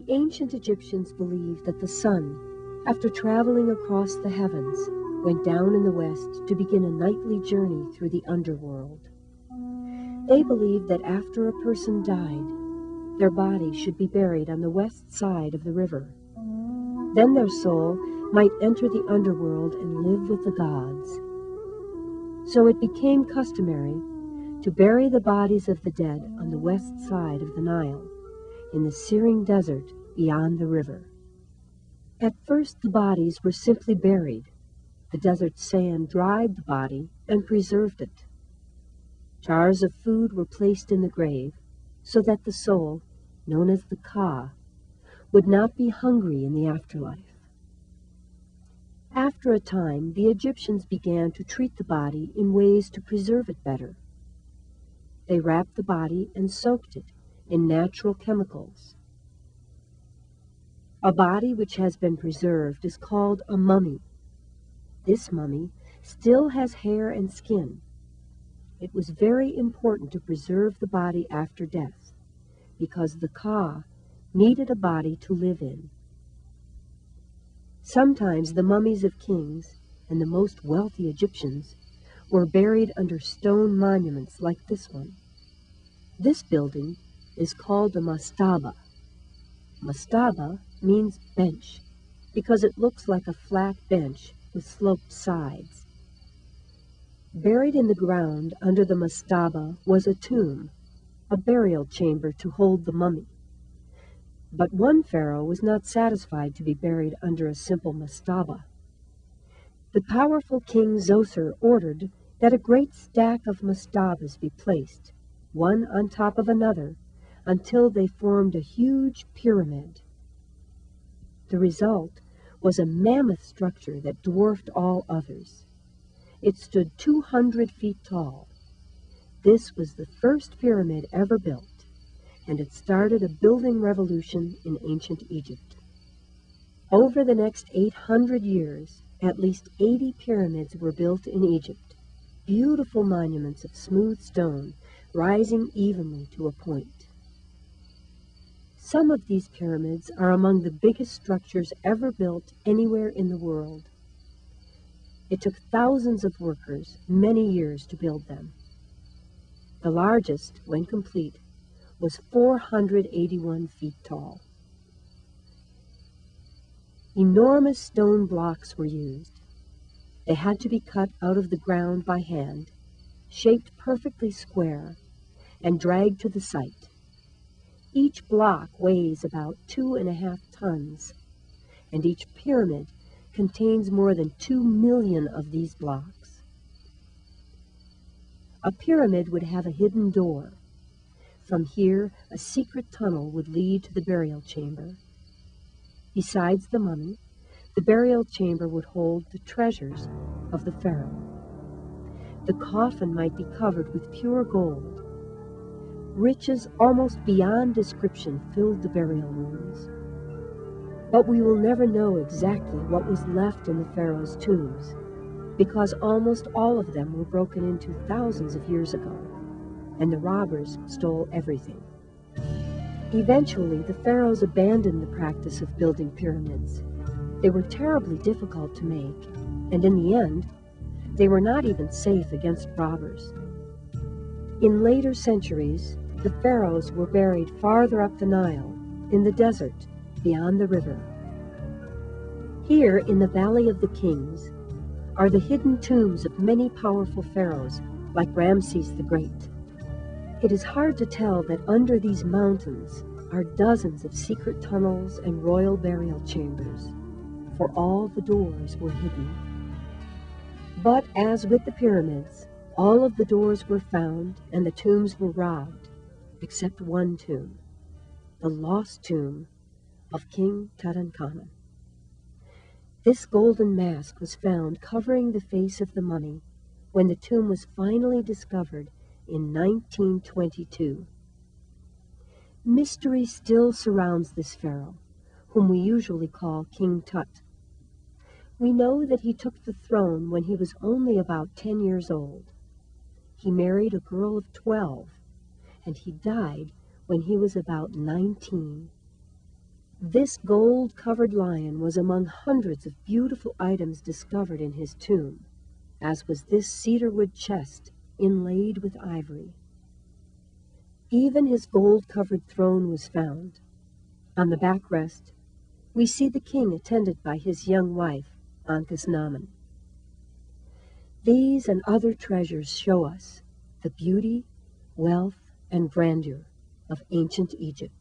The ancient Egyptians believed that the sun, after traveling across the heavens, went down in the west to begin a nightly journey through the underworld. They believed that after a person died, their body should be buried on the west side of the river. Then their soul might enter the underworld and live with the gods. So it became customary to bury the bodies of the dead on the west side of the Nile, in the searing desert beyond the river. At first the bodies were simply buried. The desert sand dried the body and preserved it. Jars of food were placed in the grave so that the soul, known as the Ka, would not be hungry in the afterlife. After a time, the Egyptians began to treat the body in ways to preserve it better. They wrapped the body and soaked it in natural chemicals. A body which has been preserved is called a mummy. This mummy still has hair and skin. It was very important to preserve the body after death, because the Ka needed a body to live in. Sometimes the mummies of kings and the most wealthy Egyptians were buried under stone monuments like this one. This building is called a mastaba. Mastaba means bench because it looks like a flat bench with sloped sides. Buried in the ground under the mastaba was a tomb, a burial chamber to hold the mummy. But one pharaoh was not satisfied to be buried under a simple mastaba. The powerful King Zoser ordered that a great stack of mastabas be placed, one on top of another, until they formed a huge pyramid. The result was a mammoth structure that dwarfed all others. It stood 200 feet tall. This was the first pyramid ever built, and it started a building revolution in ancient Egypt. Over the next 800 years, at least 80 pyramids were built in Egypt, beautiful monuments of smooth stone rising evenly to a point. Some of these pyramids are among the biggest structures ever built anywhere in the world. It took thousands of workers many years to build them. The largest, when complete, was 481 feet tall. Enormous stone blocks were used. They had to be cut out of the ground by hand, shaped perfectly square, and dragged to the site. Each block weighs about 2.5 tons, and each pyramid contains more than 2 million of these blocks. A pyramid would have a hidden door. From here, a secret tunnel would lead to the burial chamber. Besides the mummy, the burial chamber would hold the treasures of the pharaoh. The coffin might be covered with pure gold. Riches almost beyond description filled the burial rooms. But we will never know exactly what was left in the pharaoh's tombs, because almost all of them were broken into thousands of years ago, and the robbers stole everything. Eventually, the pharaohs abandoned the practice of building pyramids. They were terribly difficult to make, and in the end, they were not even safe against robbers. In later centuries, the pharaohs were buried farther up the Nile, in the desert, beyond the river. Here, in the Valley of the Kings, are the hidden tombs of many powerful pharaohs, like Ramses the Great. It is hard to tell that under these mountains are dozens of secret tunnels and royal burial chambers, for all the doors were hidden. But as with the pyramids, all of the doors were found and the tombs were robbed, except one tomb, the lost tomb of King Tutankhamun. This golden mask was found covering the face of the mummy when the tomb was finally discovered in 1922. Mystery still surrounds this pharaoh, whom we usually call King Tut. We know that he took the throne when he was only about 10 years old. He married a girl of 12, and he died when he was about 19. This gold-covered lion was among hundreds of beautiful items discovered in his tomb, as was this cedarwood chest inlaid with ivory. Even his gold-covered throne was found. On the backrest, we see the king attended by his young wife, Ankhesenamun. These and other treasures show us the beauty, wealth, and grandeur of ancient Egypt.